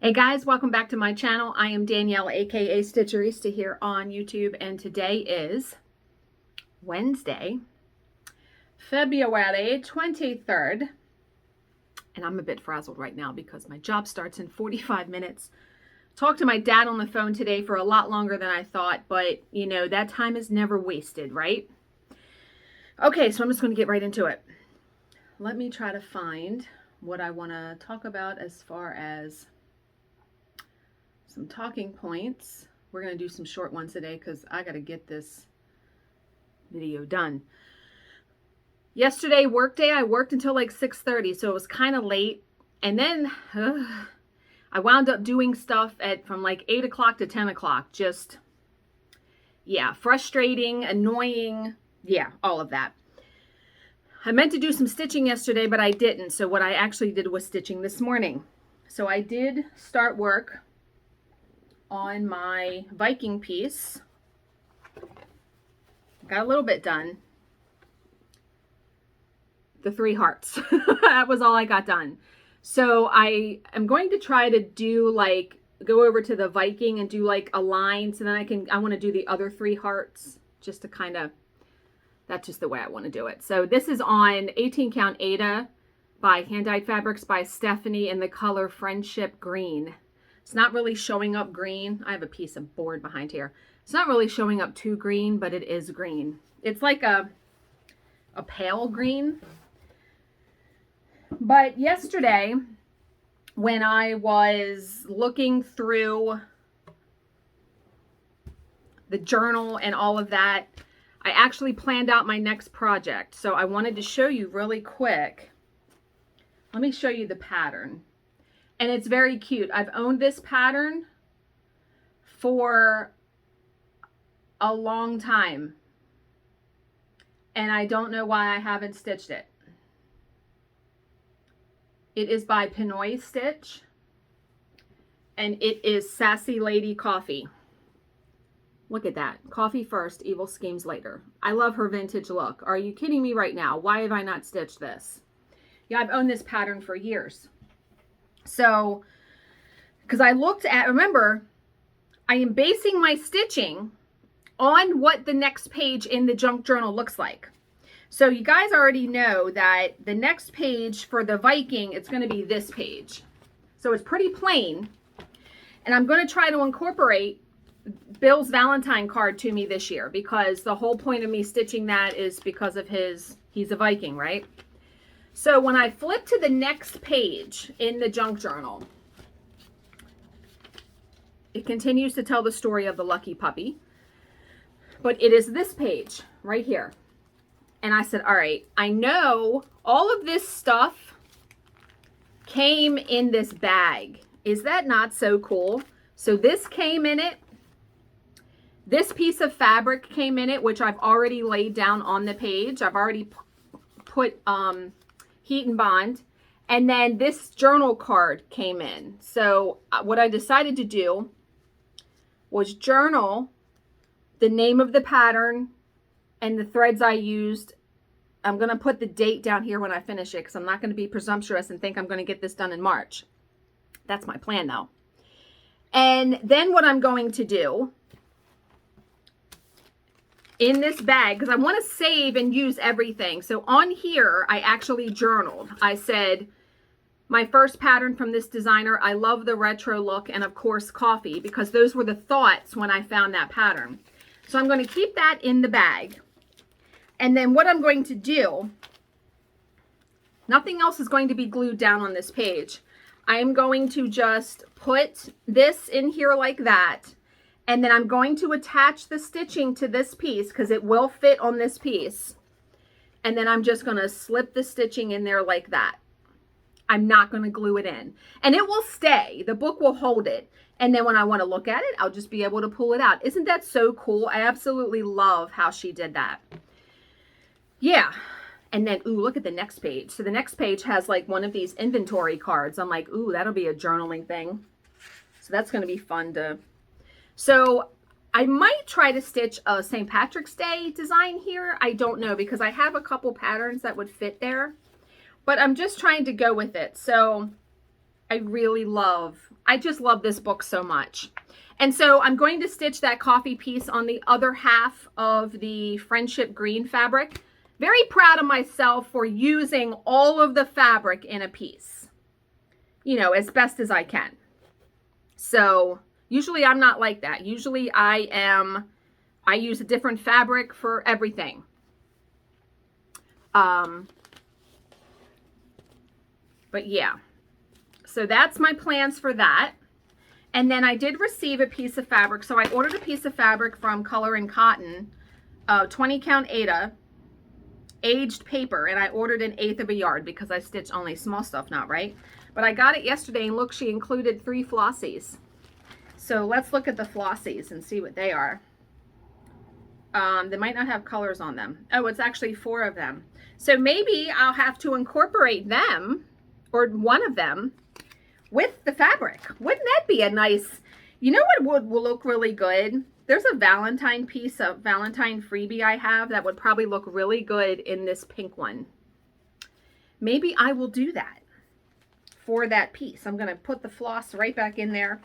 Hey guys, welcome back to my channel. I am Danielle, aka Stitcherista, here on YouTube, and today is Wednesday, February 23rd, and I'm a bit frazzled right now because my job starts in 45 minutes. Talked to my dad on the phone today for a lot longer than I thought, but you know, that time is never wasted, right? Okay, so I'm just going to get right into it. Let me try to find what I want to talk about as far as some talking points. We're going to do some short ones today because I got to get this video done. Yesterday, work day, I worked until like 6:30, so it was kind of late. And then I wound up doing stuff from like 8 o'clock to 10 o'clock. Just, yeah, frustrating, annoying, yeah, all of that. I meant to do some stitching yesterday, but I didn't. So what I actually did was stitching this morning. So I did start work on my Viking piece. Got a little bit done. The 3 hearts. That was all I got done. So I am going to try to do like, go over to the Viking and do like a line. So then I want to do the other 3 hearts just to kind of, that's just the way I want to do it. So this is on 18 count Ada by Hand Dyed Fabrics by Stephanie in the color Friendship Green. It's not really showing up green. I have a piece of board behind here. It's not really showing up too green, but it is green. It's like a pale green. But yesterday, when I was looking through the journal and all of that, I actually planned out my next project. So I wanted to show you really quick. Let me show you the pattern. And it's very cute. I've owned this pattern for a long time. And I don't know why I haven't stitched it. It is by Pinoy Stitch. And it is Sassy Lady Coffee. Look at that. Coffee first, evil schemes later. I love her vintage look. Are you kidding me right now? Why have I not stitched this? Yeah, I've owned this pattern for years. So, because I looked at, remember, I am basing my stitching on what the next page in the junk journal looks like. So you guys already know that the next page for the Viking, it's going to be this page. So it's pretty plain. And I'm going to try to incorporate Bill's Valentine card to me this year because the whole point of me stitching that is because of he's a Viking, right? So when I flip to the next page in the junk journal, it continues to tell the story of the lucky puppy, but it is this page right here. And I said, all right, I know all of this stuff came in this bag. Is that not so cool? So this came in it. This piece of fabric came in it, which I've already laid down on the page. I've already put heat and bond. And then this journal card came in. So what I decided to do was journal the name of the pattern and the threads I used. I'm going to put the date down here when I finish it because I'm not going to be presumptuous and think I'm going to get this done in March. That's my plan though. And then what I'm going to do in this bag, because I want to save and use everything. So on here, I actually journaled. I said, my first pattern from this designer, I love the retro look, and of course coffee, because those were the thoughts when I found that pattern. So I'm going to keep that in the bag. And then what I'm going to do, nothing else is going to be glued down on this page. I am going to just put this in here like that. And then I'm going to attach the stitching to this piece because it will fit on this piece. And then I'm just going to slip the stitching in there like that. I'm not going to glue it in. And it will stay. The book will hold it. And then when I want to look at it, I'll just be able to pull it out. Isn't that so cool? I absolutely love how she did that. Yeah. And then, ooh, look at the next page. So the next page has like one of these inventory cards. I'm like, ooh, that'll be a journaling thing. So that's going to be fun to... So I might try to stitch a St. Patrick's Day design here. I don't know because I have a couple patterns that would fit there, but I'm just trying to go with it. So I just love this book so much. And so I'm going to stitch that coffee piece on the other half of the Friendship Green fabric. Very proud of myself for using all of the fabric in a piece, you know, as best as I can. So usually I'm not like that. Usually I use a different fabric for everything. But yeah, so that's my plans for that. And then I did receive a piece of fabric. So I ordered a piece of fabric from Color and Cotton, 20 count Aida, aged paper. And I ordered 1/8 of a yard because I stitch only small stuff now, right? But I got it yesterday and look, she included 3 flossies. So let's look at the flossies and see what they are. They might not have colors on them. Oh, it's actually 4 of them. So maybe I'll have to incorporate them, or one of them, with the fabric. Wouldn't that be a nice, you know what will look really good? There's a Valentine piece, a Valentine freebie I have that would probably look really good in this pink one. Maybe I will do that for that piece. I'm going to put the floss right back in there.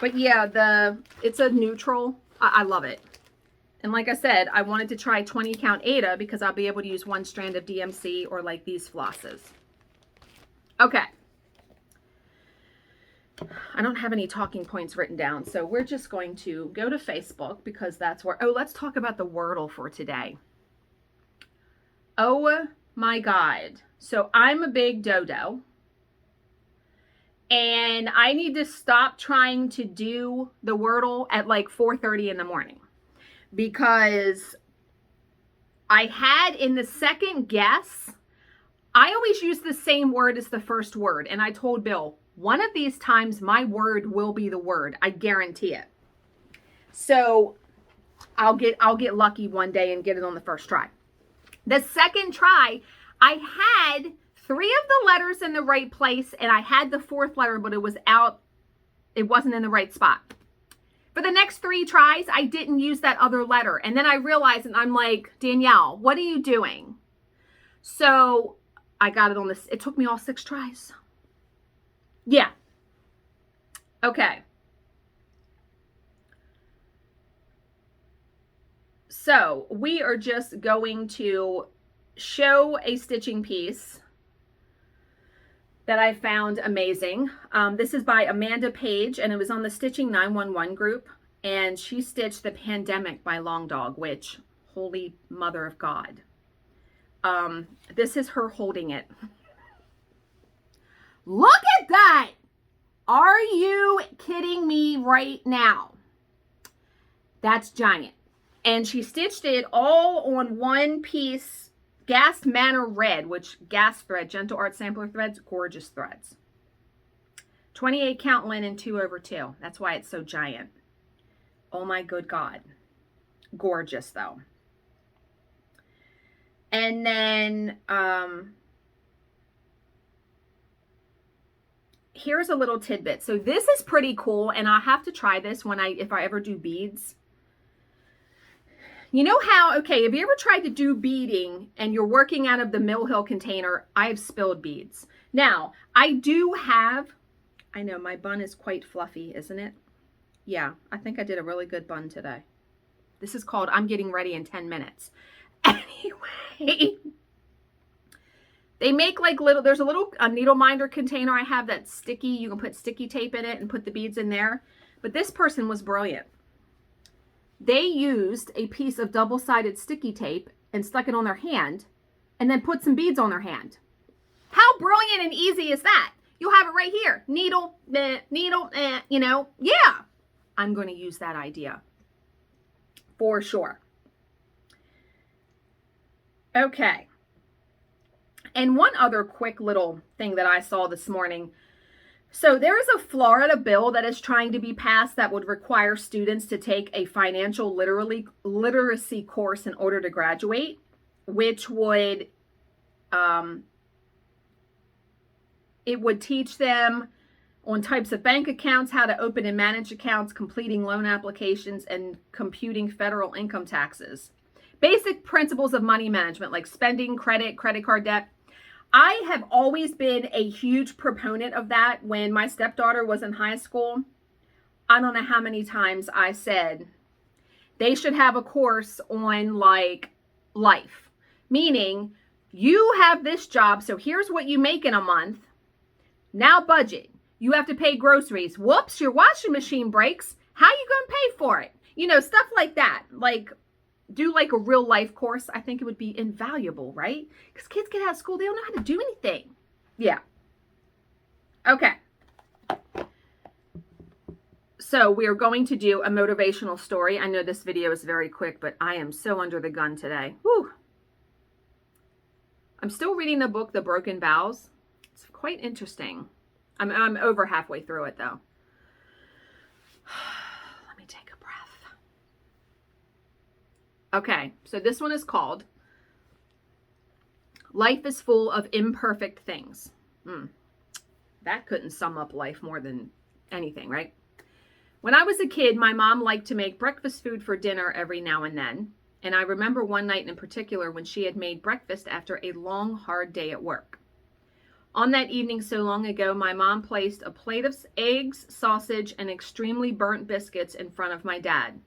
But yeah, it's a neutral. I love it. And like I said, I wanted to try 20 count Aida because I'll be able to use 1 strand of DMC or like these flosses. Okay. I don't have any talking points written down, so we're just going to go to Facebook because that's where, oh, let's talk about the Wordle for today. Oh my God. So I'm a big dodo and I need to stop trying to do the Wordle at like 4:30 in the morning because I had in the second guess, I always use the same word as the first word. And I told Bill, one of these times my word will be the word. I guarantee it. So I'll get lucky one day and get it on the first try. The second try, I had 3 of the letters in the right place and I had the 4th letter, but it was out. It wasn't in the right spot. For the next 3 tries, I didn't use that other letter. And then I realized, and I'm like, Danielle, what are you doing? So I got it on this. It took me all 6 tries. Yeah. Okay. So we are just going to show a stitching piece that I found amazing. This is by Amanda Page, and it was on the Stitching 911 group, and she stitched The Pandemic by Long Dog, which, holy mother of God. This is her holding it. Look at that! Are you kidding me right now? That's giant. And she stitched it all on one piece, Gas Manor Red, which gas thread, Gentle Art Sampler threads, gorgeous threads. 28 count linen 2/2. That's why it's so giant. Oh my good God. Gorgeous though. And then here's a little tidbit. So this is pretty cool, and I'll have to try this if I ever do beads. You know how, okay, have you ever tried to do beading and you're working out of the Mill Hill container? I've spilled beads. Now, I do have, I know my bun is quite fluffy, isn't it? Yeah, I think I did a really good bun today. This is called I'm Getting Ready in 10 Minutes. Anyway, they make like there's a needle minder container I have that's sticky. You can put sticky tape in it and put the beads in there. But this person was brilliant. They used a piece of double-sided sticky tape and stuck it on their hand and then put some beads on their hand. How brilliant and easy is that? You'll have it right here. Needle, needle, you know. Yeah. I'm going to use that idea for sure. Okay. And one other quick little thing that I saw this morning. So there is a Florida bill that is trying to be passed that would require students to take a financial literacy course in order to graduate, which would, it would teach them on types of bank accounts, how to open and manage accounts, completing loan applications, and computing federal income taxes. Basic principles of money management like spending, credit card debt. I have always been a huge proponent of that. When my stepdaughter was in high school, I don't know how many times I said they should have a course on like life, meaning you have this job, so here's what you make in a month. Now budget. You have to pay groceries. Whoops, your washing machine breaks. How you going to pay for it? You know, stuff like that. Like, do like a real life course. I think it would be invaluable, right? Because kids get out of school, they don't know how to do anything. Yeah. Okay. So we're going to do a motivational story. I know this video is very quick, but I am so under the gun today. Whew. I'm still reading the book, The Broken Vows. It's quite interesting. I'm over halfway through it, though. Let me take a breath. Okay, so this one is called Life is Full of Imperfect Things. That couldn't sum up life more than anything, right? When I was a kid, my mom liked to make breakfast food for dinner every now and then. And I remember one night in particular when she had made breakfast after a long, hard day at work. On that evening so long ago, my mom placed a plate of eggs, sausage, and extremely burnt biscuits in front of my dad.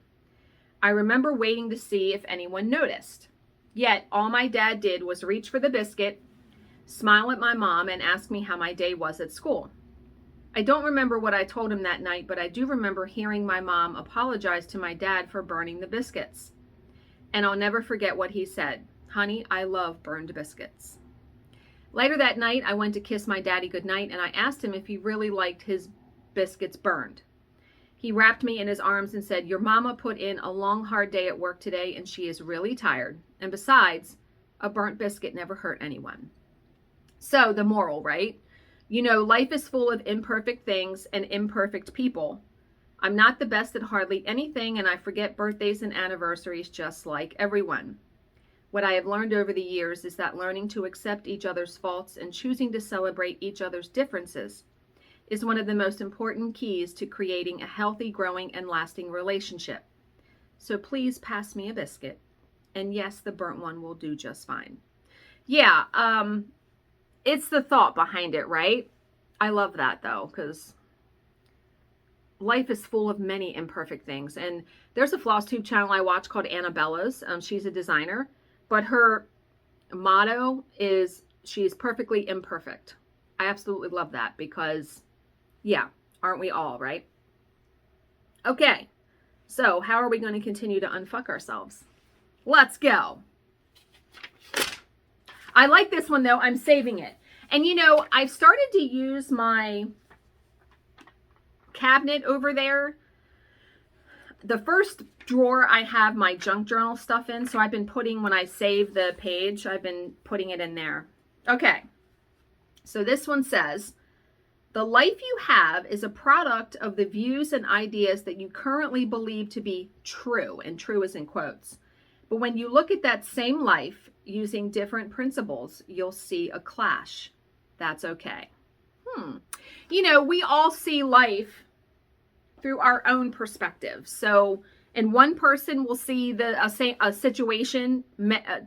I remember waiting to see if anyone noticed. Yet, all my dad did was reach for the biscuit, smile at my mom, and ask me how my day was at school. I don't remember what I told him that night, but I do remember hearing my mom apologize to my dad for burning the biscuits. And I'll never forget what he said. Honey, I love burned biscuits. Later that night, I went to kiss my daddy goodnight, and I asked him if he really liked his biscuits burned. He wrapped me in his arms and said, your mama put in a long, hard day at work today, and she is really tired. And besides, a burnt biscuit never hurt anyone. So the moral, right? You know, life is full of imperfect things and imperfect people. I'm not the best at hardly anything, and I forget birthdays and anniversaries just like everyone. What I have learned over the years is that learning to accept each other's faults and choosing to celebrate each other's differences is one of the most important keys to creating a healthy, growing, and lasting relationship. So please pass me a biscuit. And yes, the burnt one will do just fine. Yeah, it's the thought behind it, right? I love that, though, because life is full of many imperfect things. And there's a floss tube channel I watch called Annabella's. She's a designer. But her motto is, she's perfectly imperfect. I absolutely love that because, yeah, aren't we all, right? Okay, so how are we going to continue to unfuck ourselves? Let's go. I like this one, though. I'm saving it. And, you know, I've started to use my cabinet over there. The first drawer I have my junk journal stuff in, so I've been putting, when I save the page, I've been putting it in there. Okay, so this one says, the life you have is a product of the views and ideas that you currently believe to be true, and true is in quotes. But when you look at that same life using different principles, you'll see a clash. That's okay. You know, we all see life through our own perspective. So, and one person will see a situation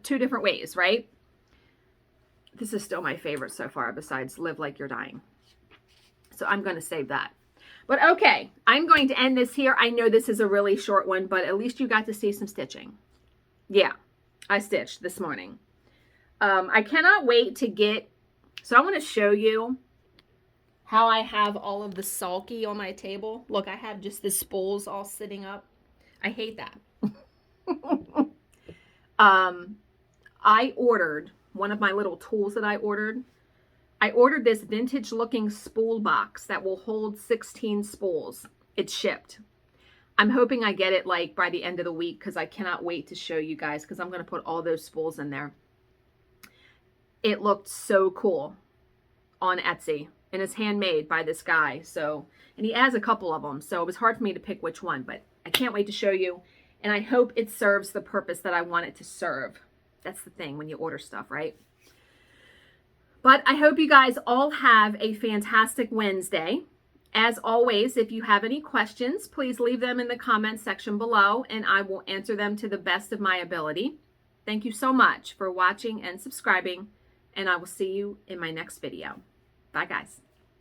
two different ways, right? This is still my favorite so far, besides Live Like You're Dying. So I'm going to save that. But okay, I'm going to end this here. I know this is a really short one, but at least you got to see some stitching. Yeah, I stitched this morning. I cannot wait to get, so I want to show you how I have all of the sulky on my table. Look, I have just the spools all sitting up. I hate that. I ordered one of my little tools that I ordered. I ordered this vintage looking spool box that will hold 16 spools. It's shipped. I'm hoping I get it like by the end of the week because I cannot wait to show you guys because I'm going to put all those spools in there. It looked so cool on Etsy. And it's handmade by this guy. So, and he has a couple of them. So it was hard for me to pick which one, but I can't wait to show you. And I hope it serves the purpose that I want it to serve. That's the thing when you order stuff, right? But I hope you guys all have a fantastic Wednesday. As always, if you have any questions, please leave them in the comments section below and I will answer them to the best of my ability. Thank you so much for watching and subscribing. and I will see you in my next video. Bye, guys.